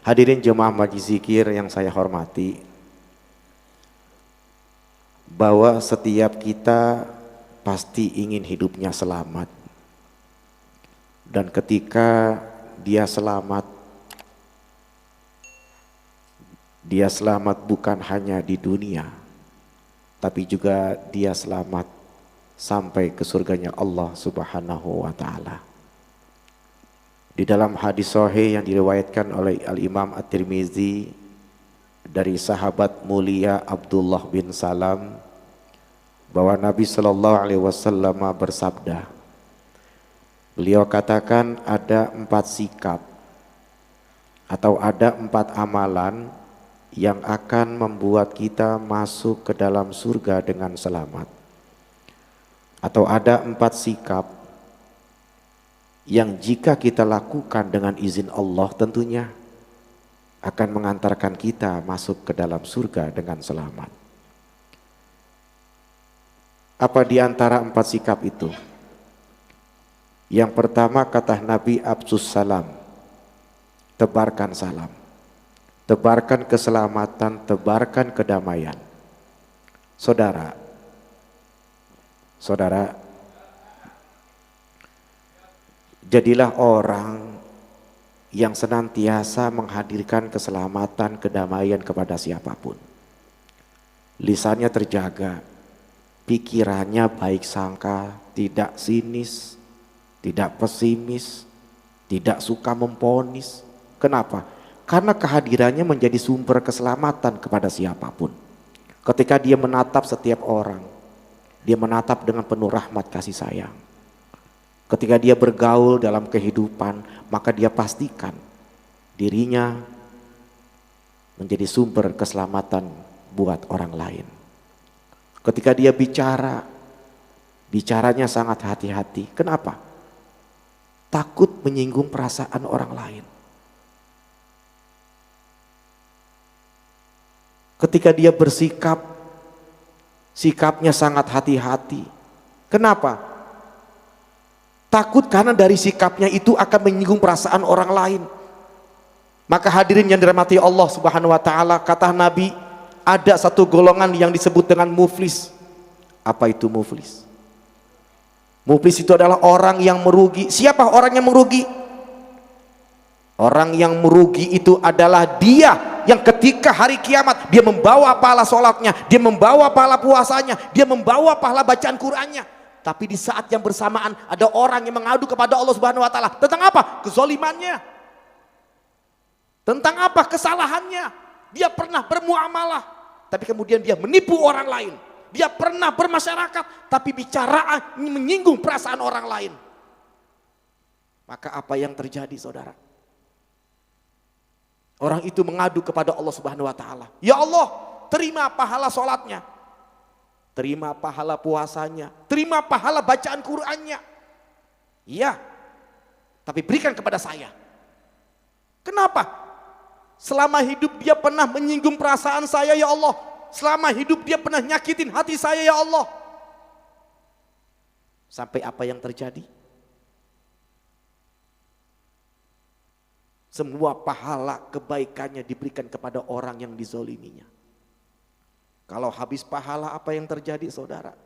Hadirin jemaah majelis zikir yang saya hormati, bahwa setiap kita pasti ingin hidupnya selamat, dan ketika dia selamat bukan hanya di dunia, tapi juga dia selamat sampai ke surganya Allah Subhanahu wa Ta'ala. Di dalam hadis sahih yang diriwayatkan oleh Al-Imam At-Tirmizi dari sahabat mulia Abdullah bin Salam, bahwa Nabi Shallallahu Alaihi Wasallam bersabda, beliau katakan ada 4 sikap atau ada 4 amalan yang akan membuat kita masuk ke dalam surga dengan selamat, atau ada 4 sikap yang jika kita lakukan dengan izin Allah tentunya akan mengantarkan kita masuk ke dalam surga dengan selamat. Apa di antara 4 sikap itu? Yang pertama kata Nabi, absus salam, tebarkan salam, tebarkan keselamatan, tebarkan kedamaian. Saudara, jadilah orang yang senantiasa menghadirkan keselamatan, kedamaian kepada siapapun. Lisannya terjaga, pikirannya baik sangka, tidak sinis, tidak pesimis, tidak suka memponis. Kenapa? Karena kehadirannya menjadi sumber keselamatan kepada siapapun. Ketika dia menatap setiap orang, dia menatap dengan penuh rahmat kasih sayang. Ketika dia bergaul dalam kehidupan, maka dia pastikan dirinya menjadi sumber keselamatan buat orang lain. Ketika dia bicara, bicaranya sangat hati-hati. Kenapa? Takut menyinggung perasaan orang lain. Ketika dia bersikap, sikapnya sangat hati-hati. Kenapa? Takut karena dari sikapnya itu akan menyinggung perasaan orang lain. Maka hadirin yang dirahmati Allah Subhanahu wa Ta'ala, kata Nabi, ada satu golongan yang disebut dengan muflis. Apa itu muflis? Muflis itu adalah orang yang merugi. Siapa orang yang merugi? Orang yang merugi itu adalah dia yang ketika hari kiamat dia membawa pahala sholatnya, dia membawa pahala puasanya, dia membawa pahala bacaan Qur'annya. Tapi di saat yang bersamaan ada orang yang mengadu kepada Allah Subhanahu wa Ta'ala. Tentang apa? Kezolimannya. Tentang apa? Kesalahannya. Dia pernah bermuamalah, tapi kemudian dia menipu orang lain. Dia pernah bermasyarakat, tapi bicara menyinggung perasaan orang lain. Maka apa yang terjadi, saudara? Orang itu mengadu kepada Allah Subhanahu wa Ta'ala. Ya Allah, terima pahala sholatnya, terima pahala puasanya, terima pahala bacaan Qur'annya. Iya, tapi berikan kepada saya. Kenapa? Selama hidup dia pernah menyinggung perasaan saya, ya Allah. Selama hidup dia pernah nyakitin hati saya, ya Allah. Sampai apa yang terjadi? Semua pahala kebaikannya diberikan kepada orang yang dizoliminya. Kalau habis pahala, apa yang terjadi, saudara?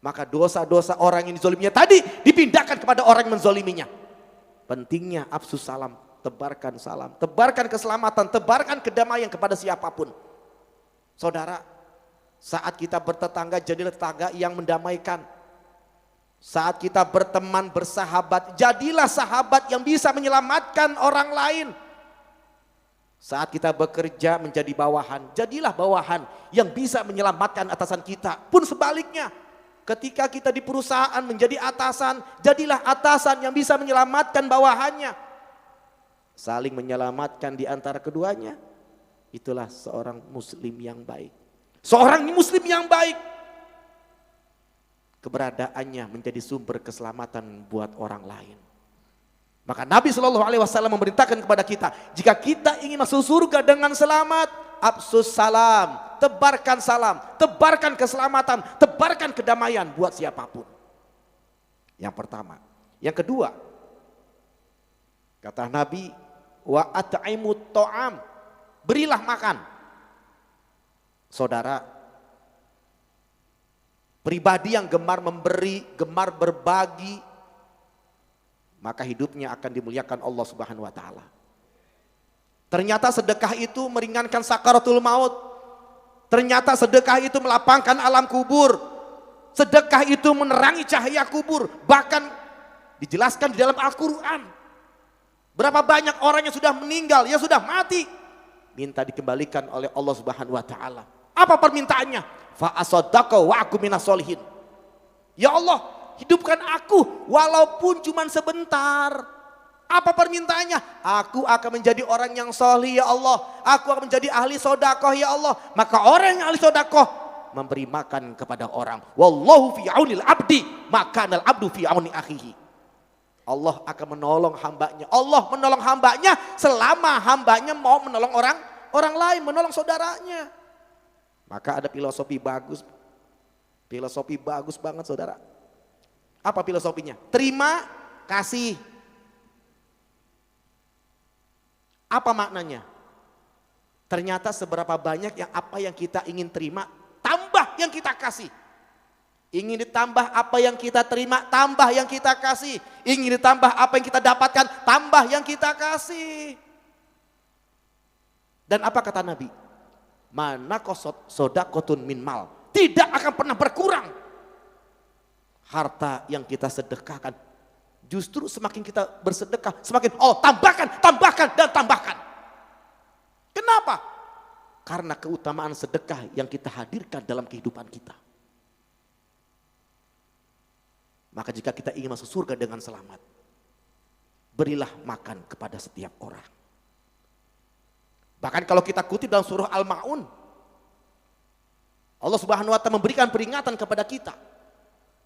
Maka dosa-dosa orang yang dizoliminya tadi dipindahkan kepada orang yang menzoliminya. Pentingnya absus salam, tebarkan salam, tebarkan keselamatan, tebarkan kedamaian kepada siapapun. Saudara, saat kita bertetangga, jadilah tetangga yang mendamaikan. Saat kita berteman, bersahabat, jadilah sahabat yang bisa menyelamatkan orang lain. Saat kita bekerja menjadi bawahan, jadilah bawahan yang bisa menyelamatkan atasan kita. Pun sebaliknya, ketika kita di perusahaan menjadi atasan, jadilah atasan yang bisa menyelamatkan bawahannya. Saling menyelamatkan di antara keduanya. Itulah seorang muslim yang baik. Seorang muslim yang baik, keberadaannya menjadi sumber keselamatan buat orang lain. Maka Nabi Shallallahu Alaihi Wasallam memerintahkan kepada kita, jika kita ingin masuk surga dengan selamat, absus salam, tebarkan keselamatan, tebarkan kedamaian buat siapapun. Yang pertama. Yang kedua, kata Nabi, wa at'imut ta'am. Berilah makan. Saudara, pribadi yang gemar memberi, gemar berbagi, maka hidupnya akan dimuliakan Allah Subhanahu wa taala. Ternyata sedekah itu meringankan sakaratul maut. Ternyata sedekah itu melapangkan alam kubur. Sedekah itu menerangi cahaya kubur. Bahkan dijelaskan di dalam Al-Quran. Berapa banyak orang yang sudah meninggal, yang sudah mati, minta dikembalikan oleh Allah Subhanahu wa taala. Apa permintaannya? Fa asaddaqa wa aku minas solihin. Ya Allah, hidupkan aku walaupun cuma sebentar. Apa permintaannya? Aku akan menjadi orang yang solih ya Allah. Aku akan menjadi ahli sodakoh ya Allah. Maka orang yang ahli sodakoh memberi makan kepada orang. Wallahu fi aunil abdi maka nal abdu fi auni akhihi. Allah akan menolong hambanya. Allah menolong hambanya selama hambanya mau menolong orang lain, menolong saudaranya. Maka ada filosofi bagus. Filosofi bagus banget saudara. Apa filosofinya? Terima, kasih. Apa maknanya? Ternyata seberapa banyak yang apa yang kita ingin terima, tambah yang kita kasih. Ingin ditambah apa yang kita terima, tambah yang kita kasih. Ingin ditambah apa yang kita dapatkan, tambah yang kita kasih. Dan apa kata Nabi? Mana kosot sodakotun min mal. Tidak akan pernah berkurang. Harta yang kita sedekahkan. Justru semakin kita bersedekah, semakin tambahkan, tambahkan, dan tambahkan. Kenapa? Karena keutamaan sedekah yang kita hadirkan dalam kehidupan kita. Maka jika kita ingin masuk surga dengan selamat, berilah makan kepada setiap orang. Bahkan kalau kita kutip dalam surah Al-Ma'un, Allah Subhanahu wa taala memberikan peringatan kepada kita.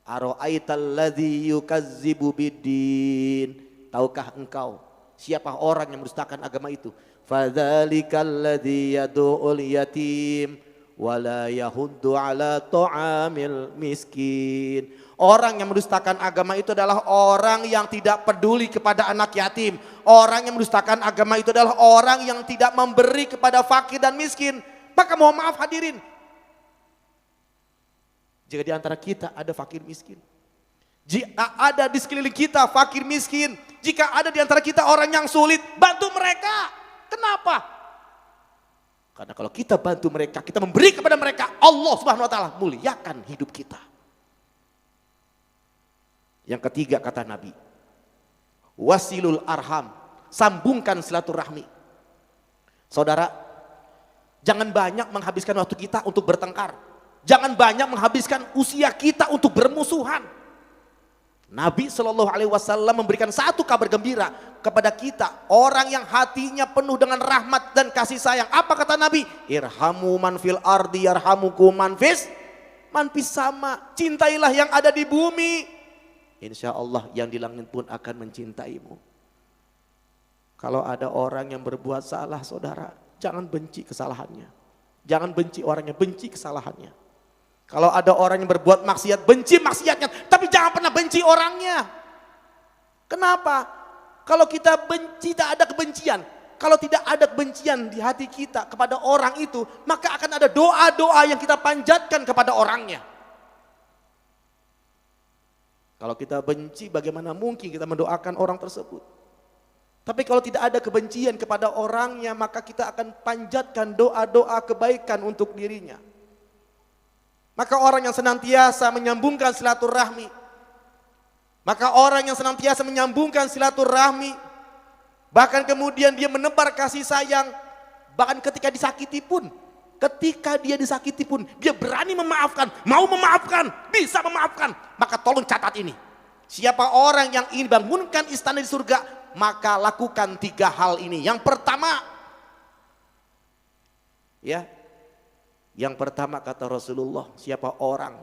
Ara'aital ladzi yukazzibu biddin. Tahukah engkau siapa orang yang mendustakan agama itu? Fadzalikal ladzi yad'ul yatim wala yahuddu ala ta'amil miskin. Orang yang mendustakan agama itu adalah orang yang tidak peduli kepada anak yatim. Orang yang mendustakan agama itu adalah orang yang tidak memberi kepada fakir dan miskin. Maka mohon maaf hadirin, jika di antara kita ada fakir miskin, jika ada di sekeliling kita fakir miskin, jika ada di antara kita orang yang sulit, bantu mereka. Kenapa? Karena kalau kita bantu mereka, kita memberi kepada mereka, Allah Subhanahu wa taala muliakan hidup kita. Yang ketiga kata Nabi, wasilul arham, sambungkan silaturahmi. Saudara, jangan banyak menghabiskan waktu kita untuk bertengkar. Jangan banyak menghabiskan usia kita untuk bermusuhan. Nabi Shallallahu Alaihi Wasallam memberikan satu kabar gembira kepada kita, orang yang hatinya penuh dengan rahmat dan kasih sayang. Apa kata Nabi? Irhamu man fil ardi yarhamukum man fis sama. Cintailah yang ada di bumi. Insya Allah yang di langit pun akan mencintaimu. Kalau ada orang yang berbuat salah saudara, jangan benci kesalahannya. Jangan benci orangnya, benci kesalahannya. Kalau ada orang yang berbuat maksiat, benci maksiatnya, tapi jangan pernah benci orangnya. Kenapa? Kalau kita benci, tak ada kebencian. Kalau tidak ada kebencian di hati kita kepada orang itu, maka akan ada doa-doa yang kita panjatkan kepada orangnya. Kalau kita benci, bagaimana mungkin kita mendoakan orang tersebut? Tapi kalau tidak ada kebencian kepada orangnya, maka kita akan panjatkan doa-doa kebaikan untuk dirinya. Maka orang yang senantiasa menyambungkan silaturahmi, bahkan kemudian dia menebar kasih sayang, bahkan ketika disakiti pun, dia berani memaafkan, mau memaafkan, bisa memaafkan. Maka tolong catat ini. Siapa orang yang ingin bangunkan istana di surga, maka lakukan 3 hal ini. Yang pertama kata Rasulullah, siapa orang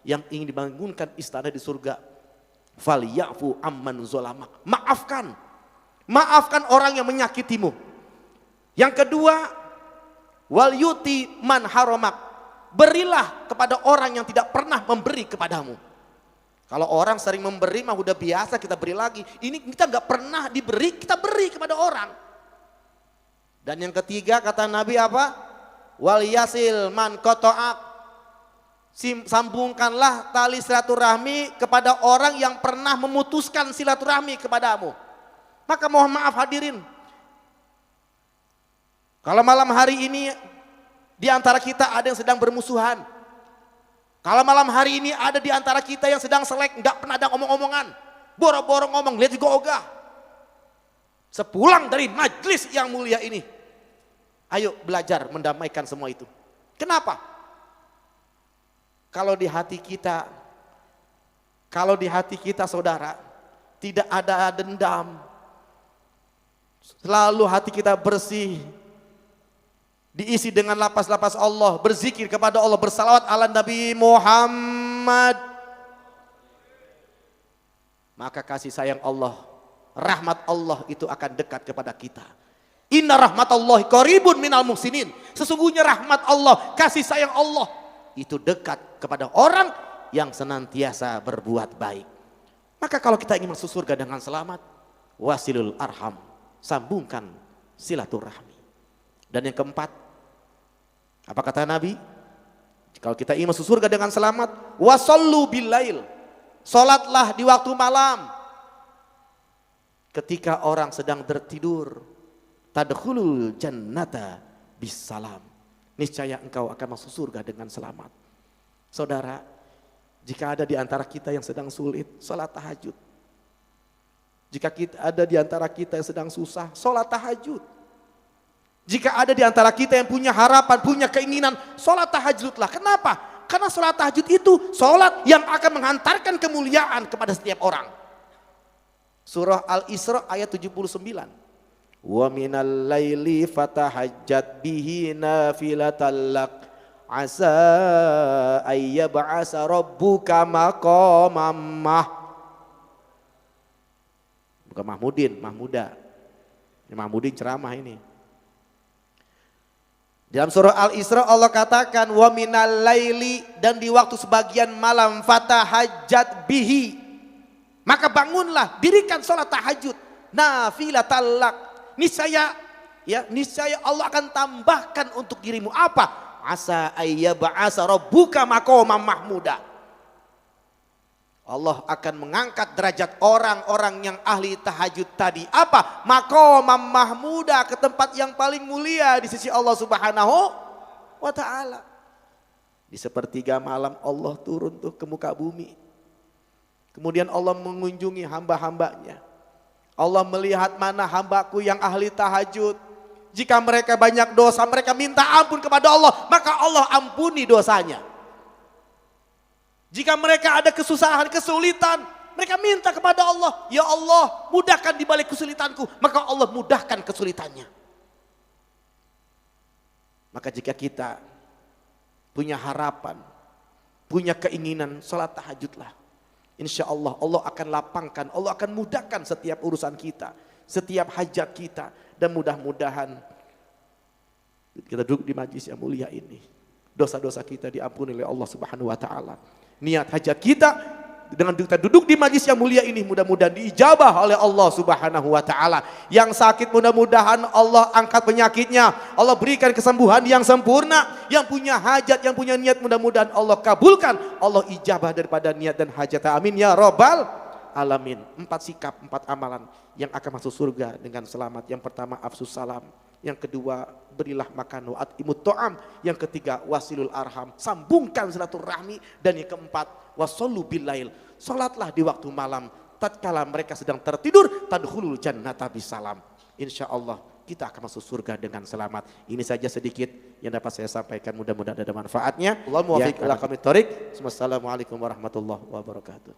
yang ingin dibangunkan istana di surga, falyafu amman zolamak. Maafkan orang yang menyakitimu. Yang kedua, wal yuti man haramak, berilah kepada orang yang tidak pernah memberi kepadamu. Kalau orang sering memberi mah udah biasa kita beri lagi. Ini kita nggak pernah diberi, kita beri kepada orang. Dan yang ketiga kata Nabi apa? Wal yasil man qata'ak. Sambungkanlah tali silaturahmi kepada orang yang pernah memutuskan silaturahmi kepadamu. Maka mohon maaf hadirin, kalau malam hari ini di antara kita ada yang sedang bermusuhan. Kalau malam hari ini ada di antara kita yang sedang selek, nggak pernah ada omong-omongan, boro-boro ngomong, lihat juga ogah. Sepulang dari majlis yang mulia ini, ayo belajar mendamaikan semua itu. Kenapa? Kalau di hati kita saudara, tidak ada dendam, selalu hati kita bersih, diisi dengan lapas-lapas Allah, berzikir kepada Allah, bersalawat ala Nabi Muhammad, maka kasih sayang Allah, rahmat Allah itu akan dekat kepada kita. Inna rahmatallahi qaribun minal muhsinin. Sesungguhnya rahmat Allah, kasih sayang Allah itu dekat kepada orang yang senantiasa berbuat baik. Maka kalau kita ingin masuk surga dengan selamat, wasilul arham, sambungkan silaturahmi. Dan yang keempat, apa kata Nabi? Kalau kita ingin masuk surga dengan selamat, wasallu billail, salatlah di waktu malam. Ketika orang sedang tertidur, tadkhulul jannata bisalam, niscaya engkau akan masuk surga dengan selamat. Saudara, jika ada di antara kita yang sedang sulit, salat tahajud. Jika ada di antara kita yang sedang susah, salat tahajud. Jika ada di antara kita yang punya harapan, punya keinginan, salat tahajudlah. Kenapa? Karena salat tahajud itu salat yang akan menghantarkan kemuliaan kepada setiap orang. Surah Al-Isra ayat 79. Wa minal laili fatahajjat bihi nafilatan lak asa ayyab'asa rabbuka maqamam bukan Mahmudin, Mahmuda. Ini Mahmudin ceramah ini. Dalam surah Al-Isra Allah katakan wa minal laili, dan di waktu sebagian malam, fatahajjat bihi, maka bangunlah, dirikan sholat tahajud, nafilatan lak, niscaya Allah akan tambahkan untuk dirimu apa? Asa ayyab'asa rabbuka maqaman mahmuda. Allah akan mengangkat derajat orang-orang yang ahli tahajud tadi. Apa? Maqaman mahmuda, ke tempat yang paling mulia di sisi Allah Subhanahu wa ta'ala. Di sepertiga malam Allah turun tuh ke muka bumi. Kemudian Allah mengunjungi hamba-hambanya. Allah melihat mana hambaku yang ahli tahajud. Jika mereka banyak dosa, mereka minta ampun kepada Allah, maka Allah ampuni dosanya. Jika mereka ada kesusahan, kesulitan, mereka minta kepada Allah, ya Allah mudahkan di balik kesulitanku, maka Allah mudahkan kesulitannya. Maka jika kita punya harapan, punya keinginan, salat tahajudlah. Insya Allah, Allah akan lapangkan, Allah akan mudahkan setiap urusan kita, setiap hajat kita. Dan mudah-mudahan kita duduk di majlis yang mulia ini, dosa-dosa kita diampuni oleh Allah Subhanahu wa ta'ala. Niat hajat kita dengan kita duduk di majlis yang mulia ini mudah-mudahan diijabah oleh Allah Subhanahu wa ta'ala. Yang sakit mudah-mudahan Allah angkat penyakitnya, Allah berikan kesembuhan yang sempurna. Yang punya hajat, yang punya niat, mudah-mudahan Allah kabulkan, Allah ijabah daripada niat dan hajat. Amin ya rabbal alamin. 4 sikap, 4 amalan yang akan masuk surga dengan selamat. Yang pertama afsus salam, yang kedua berilah makan, wa at'imut ta'am, yang ketiga wasilul arham, sambungkan silaturahmi, dan yang keempat wasallu billail, salatlah di waktu malam tatkala mereka sedang tertidur, tadkhulul jannata bisalam. Insyaallah kita akan masuk surga dengan selamat. Ini saja sedikit yang dapat saya sampaikan, mudah-mudahan ada manfaatnya. Allahumma waffiq ila qamit thoriq. Wassalamualaikum warahmatullahi wabarakatuh.